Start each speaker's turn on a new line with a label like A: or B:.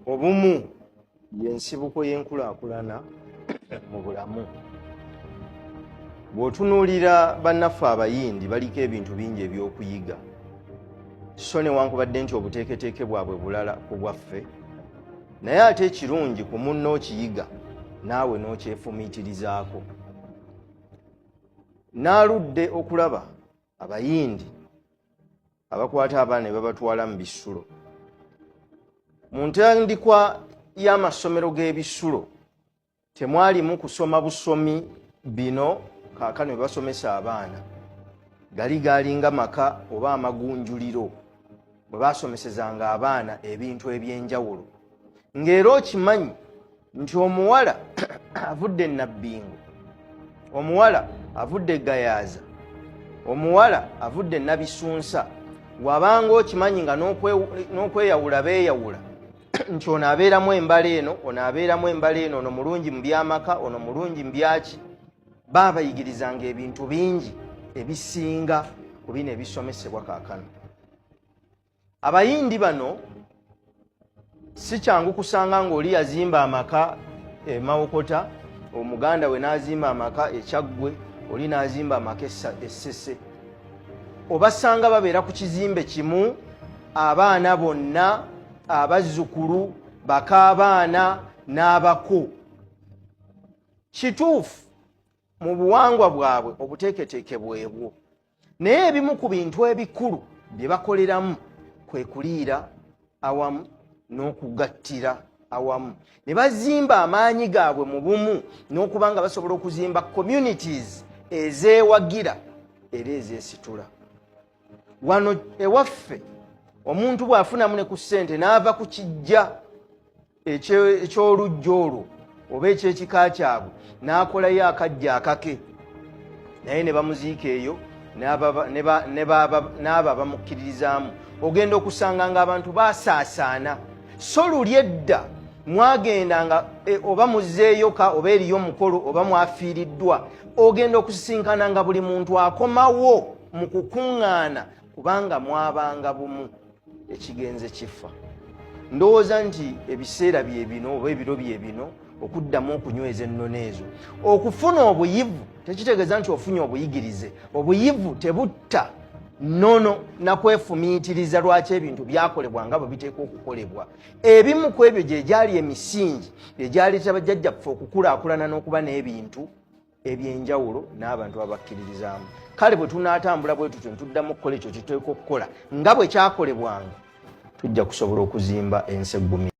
A: obumu yensibuko y'enkulaakulana mu bulamu. Bw'otunuulira bannaffe abayindi baliko ebintu bingi eby'okuyiga, so newankubadde nti obuteeketeeke bwabwe bulala ku bwaffe, naye ate ekirungi ku munno okiyiga naawe n'okyefumiitirizaako. Naaludde okulaba abayindi abakwata abaana ne babatwala mu bisulo. Mu ntandikwa y'amasomero g'ebisulo temwalimu kusoma busomi bino kaakano bwe basomesa abaana, galinga maka oba amagunjuliro bwe basomesezanga abaana ebintu eby'enjawulo, ng'era okimanyi nti omuwala avudde Nabbingo, omuwala avudde Gayaaza, omuwala avudde Nabisunsa, wabanga okimanyi nga n'okweyawula beeyawula nti ono abeeramu embala eno, ono abeeramu embala eno, ono mulungi mu byamaka, ono mulungi mu byaki. Baabayigirizanga ebintu bingi ebisinga ku bino ebisomesebwa kaakano. Abayindi bano si kyangu kusanga ng'oli yazimba amaka e Mawokota, omuganda we n'azimba amaka e Kyaggwe, oli n'azimba amaka e Ssese. Obasanga babeera ku kizimbe kimu, abaana bonna, abazzukulu, bakaabaana n'abako. Kituufu mu buwangwa bwabwe obuteeketeeke bwebwo, naye ebimu ku bintu ebikulu bye bakoleramu kwe kuliira awamu n'okugattira awamu, ne bazimba amaanyi gaabwe mu bumu, n'okuba nga basobola okuzimba communities ezeewagira era ezeesitula. Wano ewaffe omuntu bw'afunamu ne ku ssente n'ava ku kijja eky'olujja olwo oba eky'ekika kyabwe n'akolayo akajja akake, naye ne bamuziika eyo n'aba bamukkiririzaamu. Ogenda okusanga ng'abantu baasaasaana. So luli edda mwagendanga oba muzzeeyoka oba eriyo omukolo oba mwafiiriddwa, ogenda okusisinkana nga buli muntu akomawo mu kukuŋŋaana kubanga mwabanga bumu, ekigenze kifa. Ndowooza nti ebiseera bye bino oba ebiro bye bino okuddamu okunyweza ennono ezo. Okufuna obuyivu tekitegeeza nti ofunye obuyigirize. Obuyivu tebutta nnono na kwefumiitiriza lwaki ebintu byakolebwa nga bwe biteekwa okukolebwa. Ebimu ku ebyo gye gyali emisingi egyaleeta bajjajjaffe okukulaakulana n'okuba n'ebintu eby'enjawulo n'abantu abakkiririzaamu. Kale bwe tunaatambula bwe tutyo ntuddamu okukola ekyo kye tuteekwa okukola nga bwe kyakolebwanga, tujja kusobola okuzimba ensi eggumi.